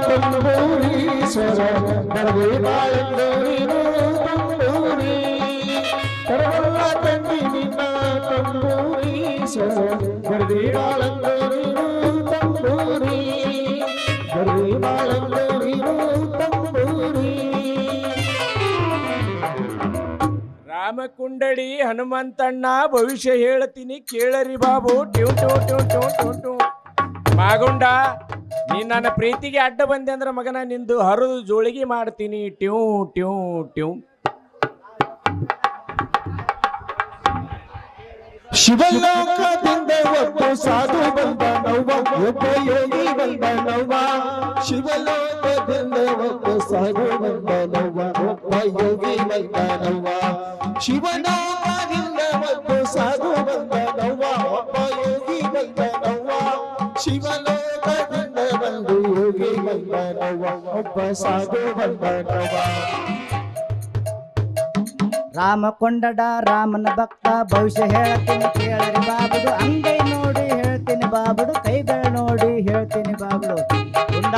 ತಂಬೂರೀಶ್ವರ ಬರದೆ ಬಾಳೆಂದು ನೀನು ತಂಬೂರಿ ತರವಲ್ಲ ತಂದಿ ನಿನ್ನ ತಂಬೂರೀಶ್ವರ ಬರದೆ ಬಾಳೆಂದು ನೀನು ತಂಬೂರಿ ಬರದೆ ಬಾಳೆಂದು ನೀನು ತಂಬೂರಿ. ರಾಮಕುಂಡಳಿ ಹನುಮಂತಣ್ಣ ಭವಿಷ್ಯ ಹೇಳ್ತೀನಿ ಕೇಳರಿ ಬಾಬು. ಟ್ಯೂ ಟ್ಯೂ ಟ್ಯೂ ಟ್ಯೂ ಟ್ಯೂ ಟ್ಯೂ. ಮಾಗುಂಡ ನೀನ್ ನನ್ನ ಪ್ರೀತಿಗೆ ಅಡ್ಡ ಬಂದೆ ಅಂದ್ರೆ ಮಗನ ನಿಂದು ಹರಿದು ಜೋಳಿಗೆ ಮಾಡ್ತೀನಿ. ಟ್ಯೂ ಟ್ಯೂ ಟ್ಯೂ. ಶಿವಲೋಕದಿಂದ ಒಬ್ಬ ಸಾಧು ಬಂದ ನವ್ವ ಒಬ್ಬ ಯೋಗಿ ಬಂದ ನವ್ವ ಶಿವಲೋಕದಿಂದ ಒಬ್ಬ ಸಾಧು ಬಂದ ನವ್ವ ಒಬ್ಬ ಯೋಗಿ ಬಂದ ನವ್ವ ಶಿವಲೋಕದಿಂದ ಒಬ್ಬ ಸಾಧು ಬಂದ ನವ್ವ ಒಬ್ಬ ಯೋಗಿ ಬಂದ ನವ್ವ ಶಿವಲೋಕದಿಂದ ಬಂದು ಯೋಗಿ ಬಂದ ನವ್ವ ಒಬ್ಬ ಸಾಧು ಬಂದ ನವ್ವ. ರಾಮ ಕೊಂಡಡ ರಾಮನ ಭಕ್ತ ಭವಿಷ್ಯ ಹೇಳ್ತೀನಿ ಕೇಳರಿ ಬಾಬುಡು. ಅಂಗೈ ನೋಡಿ ಹೇಳ್ತೀನಿ ಬಾಬುಡು, ಕೈಗಳ ನೋಡಿ ಹೇಳ್ತೀನಿ ಬಾಬುಡು. ಗುಂಡ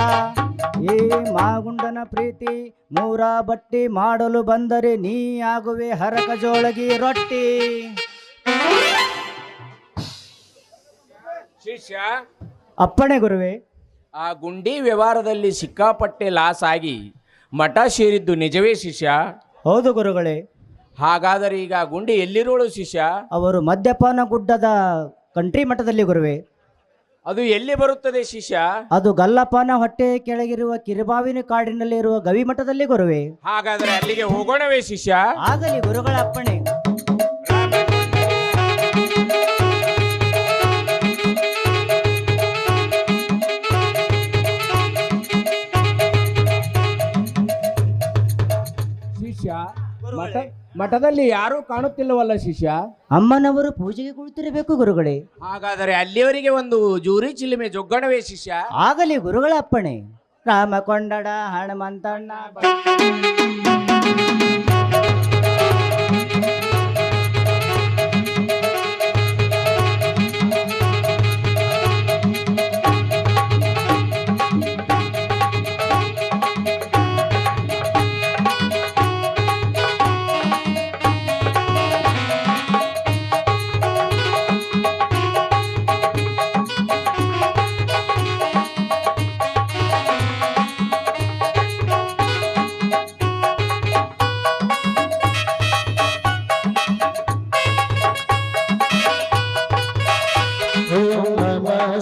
ಈ ಮಾಗುಂಡನ ಪ್ರೀತಿ ಮೂರ ಬಟ್ಟಿ ಮಾಡಲು ಬಂದರೆ ನೀ ಆಗುವೆ ಹರಕ ಜೋಳಗಿ ರೊಟ್ಟಿ. ಶಿಷ್ಯ ಅಪ್ಪಣೆ ಗುರುವೆ. ಆ ಗುಂಡಿ ವ್ಯವಹಾರದಲ್ಲಿ ಸಿಕ್ಕಾಪಟ್ಟೆ ಲಾಸ್ ಆಗಿ ಮಠ ಸೇರಿದ್ದು ನಿಜವೇ ಶಿಷ್ಯ? ಹೌದು ಗುರುಗಳೇ. ಹಾಗಾದರೆ ಈಗ ಗುಂಡಿ ಎಲ್ಲಿರೋಳು ಶಿಷ್ಯ? ಅವರು ಮದ್ಯಪಾನ ಗುಡ್ಡದ ಕಂಟ್ರಿ ಮಠದಲ್ಲಿ ಗುರುವೆ. ಅದು ಎಲ್ಲಿ ಬರುತ್ತದೆ ಶಿಷ್ಯ? ಅದು ಗಲ್ಲಪಾನ ಹೊಟ್ಟೆ ಕೆಳಗಿರುವ ಕಿರಿಬಾವಿನ ಕಾಡಿನಲ್ಲಿ ಇರುವ ಗವಿ ಮಠದಲ್ಲಿ ಗುರುವೆ. ಹಾಗಾದರೆ ಅಲ್ಲಿಗೆ ಹೋಗೋಣವೇ ಶಿಷ್ಯ? ಆಗಲಿ ಗುರುಗಳ ಅಪ್ಪಣೆ. ಶಿಷ್ಯ ಮಠದಲ್ಲಿ ಯಾರೂ ಕಾಣುತ್ತಿಲ್ಲವಲ್ಲ ಶಿಷ್ಯ? ಅಮ್ಮನವರು ಪೂಜೆಗೆ ಕುಳಿತಿರಬೇಕು ಗುರುಗಳೇ. ಹಾಗಾದರೆ ಅಲ್ಲಿಯವರಿಗೆ ಒಂದು ಜೂರಿ ಚಿಲಿಮೆ ಜೊಗ್ಗಣವೇ ಶಿಷ್ಯ? ಆಗಲಿ ಗುರುಗಳ ಅಪ್ಪಣೆ. ರಾಮ ಕೊಂಡಡ ಹನುಮಂತಣ್ಣ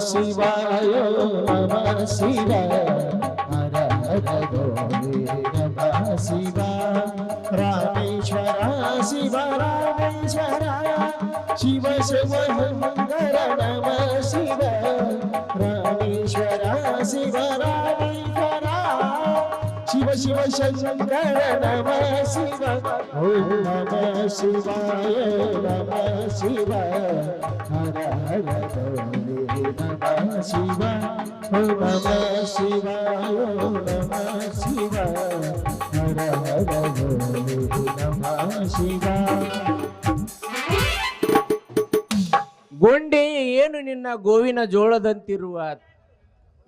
ಶಿವಾಯ ನಮಃ ಶಿವಾಯ ಹರ ಹರ ಗೋವಿಂದ ನಮಃ ಶಿವ ರಾಮೇಶ್ವರ ಶಿವ ರಾಮೇಶ್ವರ ಶಿವ ಶಿವ ಶಂಕರ ನಮಃ ಶಿವ ರಾಮೇಶ್ವರ ಶಿವ ರಾಮೇಶ್ವರ ಶಿವ ಶಿವ ಶಂಕರ ನಮಃ ಶಿವ ಓಂ ನಮಃ ಶಿವಾಯ ನಮಃ ಶಿವ ಹರ ಹರ ನಮಃ ಶಿವ ಓಂ ನಮಃ ಶಿವಾಯ ನಮಃ ಶಿವ ಹರ ಹರ ನಮಃ ಶಿವ. ಗೊಂಡೆ ಏನು ನಿನ್ನ ಗೋವಿನ ಜೋಳದಂತಿರುವ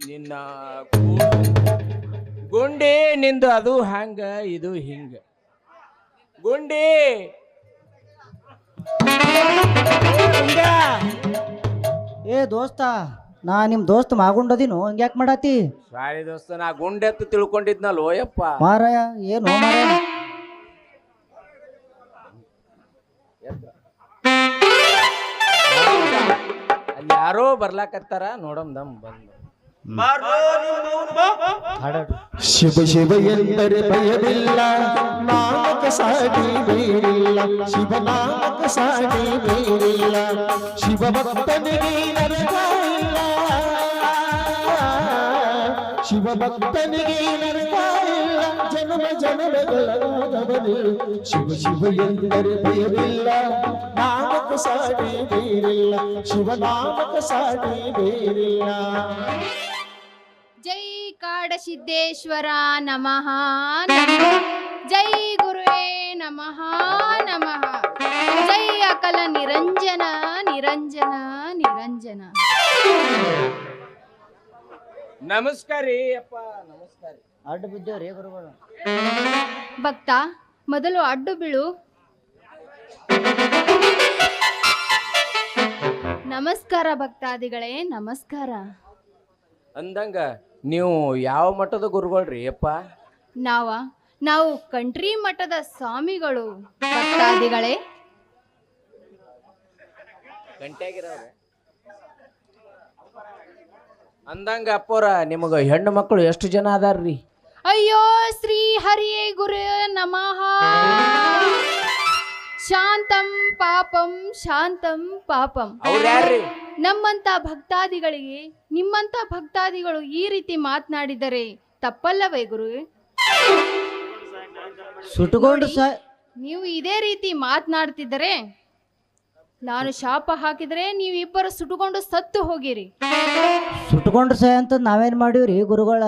ನಿನ್ನ ಗುಂಡಿ ನಿಂದು ಅದು ಹಂಗ ಇದು ಹಿಂಗ. ಗುಂಡಿ ಏ ದೋಸ್ತ, ನಾ ನಿಮ್ ದೋಸ್ತ ಮಾಗುಂಡದಿನು ಹಂಗ್ಯಾಕ್ ಮಾಡಾತಿ? ಸಾರಿ ದೋಸ್ತ, ನಾ ಗುಂಡೆತ್ತು ತಿಳ್ಕೊಂಡಿದ್ನಲ್ಲ ಓಯಪ್ಪ. ಮಾರಾಯ ಏನು ಮಾರಾಯ? ಅಲ್ಲಿ ಯಾರೋ ಬರ್ಲಾಕತ್ತಾರ, ನೋಡಮ್ ದಮ್ ಬಂದು. ಶಿವ ಶಿವ ಎಂದರೆ ಭಯವಿಲ್ಲ, ನಾಮಕ ಸಾಟಿ ಬೇರಿಲ್ಲ, ಶಿವ ನಾಮಕ ಸಾಟಿ ಬೇರಿಲ್ಲ, ಶಿವ ಭಕ್ತನಿಗೆ ನರಕ ಇಲ್ಲ, ಶಿವ ಭಕ್ತನಿಗೆ ನರಕ ಇಲ್ಲ, ಜನ್ಮ ಜನ್ಮಗಳಾದವನಿಲ್ಲ. ಶಿವ ಶಿವ ಎಂದರೆ ಭಯವಿಲ್ಲ, ನಾಮಕ ಸಾಟಿ ಬೇರಿಲ್ಲ, ಶಿವ ನಾಮಕ ಸಾಟಿ ಬೇರಿಲ್ಲ. ಜೈ ಕಾಡಸಿದ್ದೇಶ್ವರ ನಮಃ ನಮಃ, ಜೈ ಗುರುವೇ ನಮಃ ನಮಃ, ಜೈ ಅಕಲ ನಿರಂಜನ ನಿರಂಜನ ನಿರಂಜನ. ನಮಸ್ಕಾರ ರೀ ಅಪ್ಪ ನಮಸ್ಕಾರ. ಅಡ್ಡ ಬಿದ್ದೇವ್ರಿ ಗುರುಗಳು. ಭಕ್ತ ಮೊದಲು ಅಡ್ಡು ಬೀಳು. ನಮಸ್ಕಾರ ಭಕ್ತಾದಿಗಳೇ, ನಮಸ್ಕಾರ. ಅಂದಂಗ ನೀವು ಯಾವ ಮಠದ ಗುರುಗಳ್ರಿ ಅಪ್ಪ? ನಾವು ಕಂಟ್ರಿ ಮಠದ ಸ್ವಾಮಿಗಳು ಭಕ್ತಾದಿಗಳೇ. ಗಂಟೆಗಿರವ್ರೆ. ಅಂದಂಗ ಅಪ್ಪೋರ ನಿಮಗ ಹೆಣ್ಣು ಮಕ್ಕಳು ಎಷ್ಟು ಜನ ಅದಾರ್ರಿ? ಅಯ್ಯೋ ಶ್ರೀ ಹರಿಯೇ ಗುರು ನಮಃ. ಶಾಂತಂ ಪಾಪಂ ಶಾಂತಂ ಪಾಪಂ. ಅವ್ರ ಯಾರ್ರಿ? ನಮ್ಮಂತ ಭಕ್ತಾದಿಗಳಿಗೆ ನಿಮ್ಮಂತ ಭಕ್ತಾದಿಗಳು ಈ ರೀತಿ ಮಾತನಾಡಿದರೆ ತಪ್ಪಲ್ಲವೇ ಗುರು? ಸುಟ್ಕೊಂಡು ನೀವು ಇದೇ ರೀತಿ ಮಾತನಾಡ್ತಿದ್ದರೆ ನಾನು ಶಾಪ ಹಾಕಿದರೆ ನೀವಿಬ್ಬರು ಸುಟ್ಟುಕೊಂಡು ಸತ್ತು ಹೋಗಿರಿ. ಸುಟ್ಕೊಂಡು ಅಂತ ನಾವೇನ್ ಮಾಡೀವ್ರಿ ಗುರುಗಳ?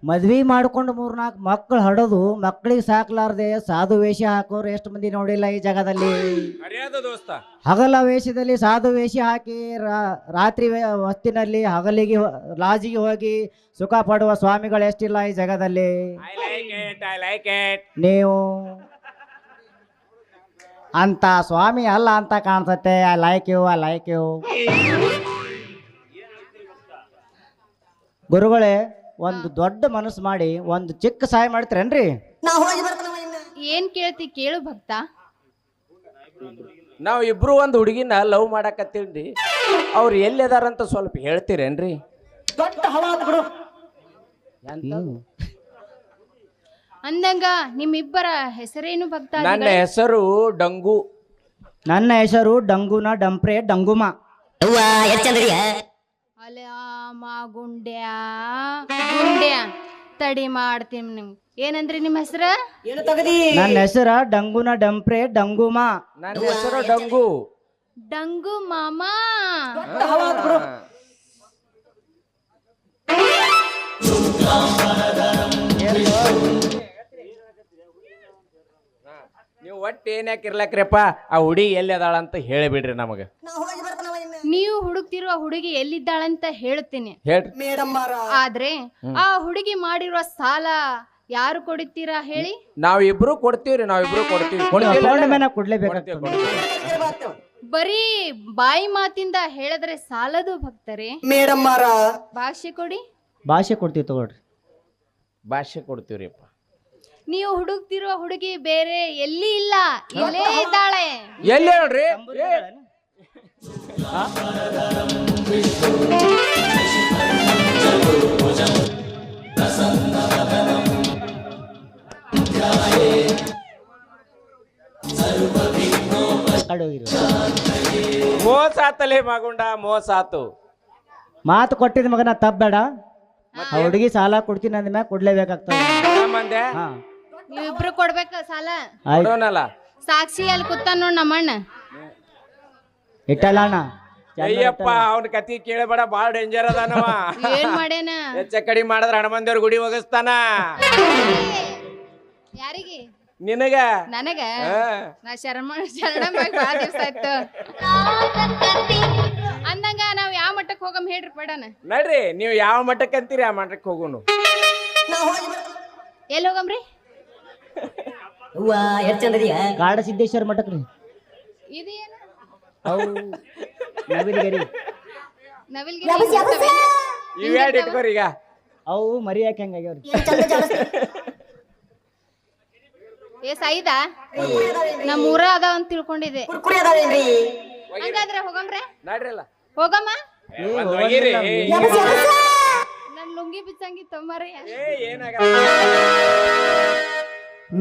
ಮದ್ವಿ ಮಾಡ್ಕೊಂಡು 3-4 ಮಕ್ಕಳು ಹಡೋದು, ಮಕ್ಕಳಿಗೆ ಸಾಕ್ಲಾರ್ದೆ ಸಾಧು ವೇಷ ಹಾಕೋರು ಎಷ್ಟು ಮಂದಿ ನೋಡಿಲ್ಲ ಈ ಜಗದಲ್ಲಿ. ದೋಸ್ತ ಹಗಲ ವೇಷದಲ್ಲಿ ಸಾಧು ವೇಷ ಹಾಕಿ ರಾತ್ರಿ ಹೊತ್ತಿನಲ್ಲಿ ಹಗಲಿಗೆ ಲಾಜಿಗೆ ಹೋಗಿ ಸುಖ ಪಡುವ ಸ್ವಾಮಿಗಳು ಎಷ್ಟಿಲ್ಲ ಈ ಜಗದಲ್ಲಿ. ನೀವು ಅಂತ ಸ್ವಾಮಿ ಅಲ್ಲ ಅಂತ ಕಾಣ್ತತೆ. I like you. ಗುರುಗಳೇ, ಒಂದು ದೊಡ್ಡ ಮನಸ್ಸು ಮಾಡಿ ಒಂದು ಚಿಕ್ಕ ಸಹಾಯ ಮಾಡ್ತೀರೇನ್ರಿ? ಏನ್ ಕೇಳ್ತಿ ಕೇಳು ಭಕ್ತ. ನಾವ್ ಇಬ್ರು ಒಂದು ಹುಡುಗಿನ ಲವ್ ಮಾಡಕತ್ತೀವ್ರಿ. ಅವ್ರು ಎಲ್ಲಿ ಅದಾರಂತ ಸ್ವಲ್ಪ ಹೇಳ್ತೀರೇನ್ರಿ? ಅಂದಂಗ ನಿಮ್ಮಿಬ್ಬರ ಹೆಸರೇನು ಭಕ್ತ? ನನ್ನ ಹೆಸರು ಡಂಗು. ನನ್ನ ಹೆಸರು ಡಂಗುನ ಡಂಪ್ರೆ ಡಂಗುಮ. ಅಲ್ಯಾಮ ಗುಂಡ್ಯಾ ತಡಿ ಮಾಡ್ತೀನಿ. ನಿಮ್ ಏನಂದ್ರಿ ನಿಮ್ಮ ಹೆಸರ? ನನ್ನ ಹೆಸರ ಡಂಗುನ ಡಂಪ್ರೆ ಡಂಗುಮ. ನನ್ನ ಹೆಸರು ಡಂಗು. ಡಂಗು ಮಾಮ. ನೀವು ಒಟ್ಟು ಏನ್ ಯಾಕಿರ್ಲಕ್ರಪ್ಪ, ಆ ಹುಡುಗಿ ಎಲ್ಲಿ ಅದಾಳ ಅಂತ ಹೇಳಿಬಿಡ್ರಿ ನಮಗ. ನೀವು ಹುಡುಕ್ತಿರುವ ಹುಡುಗಿ ಎಲ್ಲಿದ್ದಾಳಂತ ಹೇಳ್ತೀನಿ. ಹೇಳ್ರಿ. ಆದ್ರೆ ಆ ಹುಡುಗಿ ಮಾಡಿರುವ ಸಾಲ ಯಾರು ಕೊಡುತ್ತೀರಾ ಹೇಳಿ? ನಾವಿಬ್ರು ಕೊಡ್ತೀವ್ರಿ. ಕೊಡ್ಲೇಬೇಕಾಗ್ತದೆ. ಬರೀ ಬಾಯಿ ಮಾತಿಂದ ಹೇಳಿದ್ರೆ ಸಾಲದು ಭಕ್ತರೇ. ಭಾಷೆ ಕೊಡಿ. ಭಾಷೆ ಕೊಡ್ತೀವಿ ತಗೊಳ್ರಿ. ಭಾಷೆ ಕೊಡ್ತೀವ್ರಿಪ್ಪ. ನೀವು ಹುಡುಕ್ತಿರುವ ಹುಡುಗಿ ಬೇರೆ ಎಲ್ಲಿ ಇಲ್ಲ, ಇಲ್ಲೇ ಇದ್ದಾಳೆ. ಎಲ್ಲಿ ಹೇಳ್ರಿ? ಮೋಸ ಆತಲೇ ಮಗುಂಡ, ಮೋಸ ಆತು. ಮಾತು ಕೊಟ್ಟಿದ ಮಗನ ತಪ್ಪಬೇಡ. ಹುಡುಗಿ ಸಾಲ ಕೊಡ್ತೀನಿ ಅಂದ್ಮ್ಯಾಗ ಕೊಡ್ಲೇಬೇಕಾಗ್ತದೆ. ನೀವಿಬ್ರು ಕೊಡ್ಬೇಕ ಸಾಲ. ಕೊಡೋನಲ್ಲ. ಸಾಕ್ಷಿ ಅಲ್ಲಿ ಕೂತ ನೋಡ್ ನಮ್ಮಣ್ಣ. ಇಟ್ಟಲ್ಲ ಅಣ್ಣ. ಅಯ್ಯಪ್ಪ, ಅವನ ಕತಿ ಕೇಳಬೇಡ, ಬಾಳ ಡೇಂಜರ್ ಅದಾನವ. ಏನ್ ಮಾಡ್ಯಾನ? ಹೆಚ್ಚ ಕಡಿ ಮಾಡಿದ್ರ ಹಣಮಂದಿಯವ್ರ ಗುಡಿ ಹೋಗಿಸ್ತಾನ. ಯಾರಿಗೆ? ನಿನಗ. ನನಗ? ನಾ ಶರಣಮ್ಮಾಗಿ ಬಾಳ ದಿವಸ ಆಯ್ತು. ಅಂದಂಗ ನಾವ್ ಯಾವ ಮಟ್ಟಕ್ಕೆ ಹೋಗಮ್ ಹೇಳ್ರಿ ಪಡಣ. ನಡ್ರಿ, ನೀವು ಯಾವ ಮಟ್ಟಕ್ಕೆ ಅಂತೀರಿ ಆ ಮಟ್ಟಕ್ಕೆ ಹೋಗೋನು. ಎಲ್ಲಿ ಹೋಗಮ್ರಿ? ಕಾಡ ಸಿದ್ದೇಶ್ವರ ಮಠಕ್ ರೀ. ಇದೇನು? ನವಿಲಗಿರಿ. ಇವ್ಯಾಡ್ ಇಟ್ಕೋರಿ. ಈಗ ಅವು ಮರಿ ಯಾಕೆ ಹೆಂಗಾಗ್ಯಾವ್ರಿ? ಏ ಸೈದಾ ನಮ್ಮ ಊರ ಅದಾವ ಅಂತ ತಿಳ್ಕೊಂಡಿದ್ದೆ. ಹಂಗಾದ್ರೆ ಹೋಗಮ್ರೆ. ನಡ್ರಲ್ಲ ಹೋಗಮ್ಮ. ಹೋಗಿರಿ. ನನ್ ಲುಂಗಿ ಬಿಚ್ಚಂಗಿ ತೊಂಬರಿ.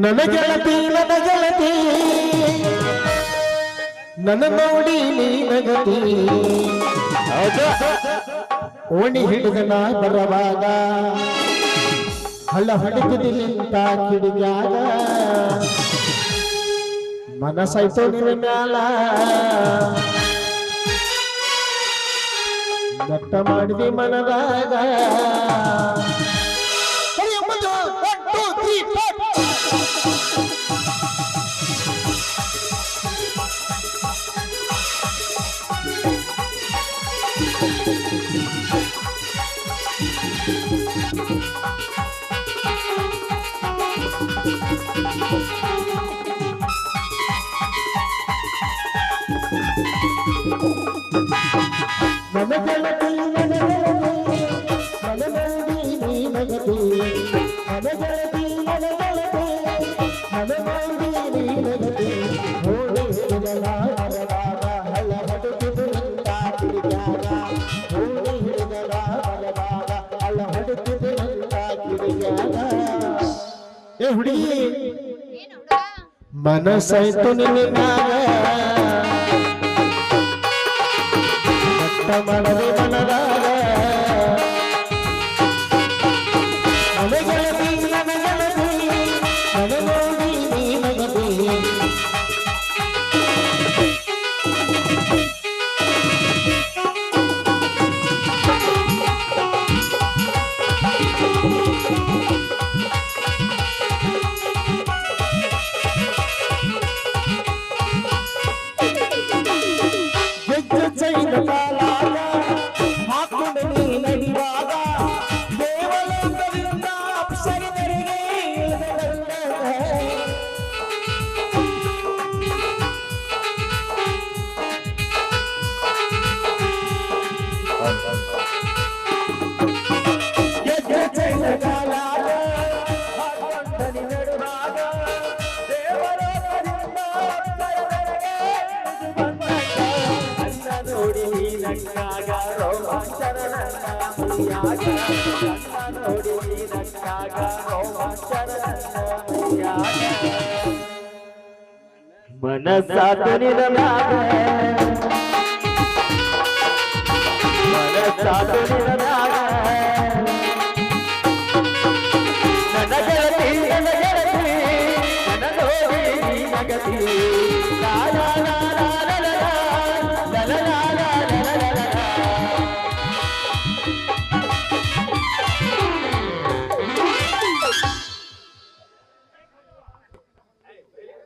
ನನ್ನ ಗೆಳತಿ ನನ್ನ ನೋಡಿ ನೀನಗತಿ. ಓಣಿ ಹಿಡಿದ ನಾ ಬರವಾಗ ಹಳ್ಳ ಹೊಡಿತಿದಿ ನಿಂತ ಕಿಡಿಗ್ಯಾಗ. ಮನಸ್ಸಾಯ್ತು ನಿನ್ನ ಮ್ಯಾಲ ಬೆಟ್ಟ ಮಾಡಿದಿ ಮನದಾಗ. ನಗತಿ ನನ್ನ ಗೆಳತಿ ನನ್ನ ಗೆಳತಿ ನನ್ನ ನೋಡಿ ನೀ ನಗತಿ ನೋಡಿ ಹಿಡಿದಲಾರದಾಗ ಹಳ್ಳ ಹೊಡೆದು ನಂತ ಕಿಡಿಯಾಗ ನೋಡಿ ಹಿಡಿದಲಾರದಾಗ ಹಳ್ಳ ಹೊಡೆದು ನಂತ ಕಿಡಿಯಾಗ ಏ ಹುಡುಗಿ ಏನು ಹುಡುಗ ಮನಸ್ಸಾಯ್ತು ನಿನ್ನಾಗ ಮನವೇ ಮನದಾಗ ನನ್ನ ಗೆಳತಿ ನನ್ನ ಗೆಳತಿ ನನ್ನ ನೋಡಿ ನೀ ನಗತಿ ಗೆಜ್ಜೆ ಚೈನ ಕಾಲಾಗ ಹಾಕೊಂಡು ನೀ ನಡೆಯುವಾಗ ದೇವಲೋಕದಿಂದ ಅಪ್ಸರಿದರಿಗೆ ಇಳಿದಳಲ್ಲ. ಗೆಜ್ಜೆ ಚೈನ ಕಾಲಾಗ ಹಾಕೊಂಡು ನೀ ನಡೆಯುವಾಗ ದೇವಲೋಕದಿಂದ ಅಪ್ಸರಿದರಿಗೆ ಇಳಿದು ಬಂದಾಗ ಅನ್ನ ನೋಡಿ ನಕ್ಕಾಗ ರೋಮಾಂಚನ ನನ್ನ ಮೈಯಾಗ ಅನ್ನ ನೋಡಿ ನಕ್ಕಾಗ ರೋಮಾಂಚನ ನನ್ನ ಮೈಯಾಗ ಮನಸ್ಸಾತು ನಿನಗಾಗ ಮನಸ್ಸಾತು ನಿನಗಾಗ ನನ್ನ ಗೆಳತಿ ನನ್ನ ಗೆಳತಿ ನನ್ನ ನೋಡಿ ನೀ ನಗತಿ ಲಾ ಲಾ ಲಾ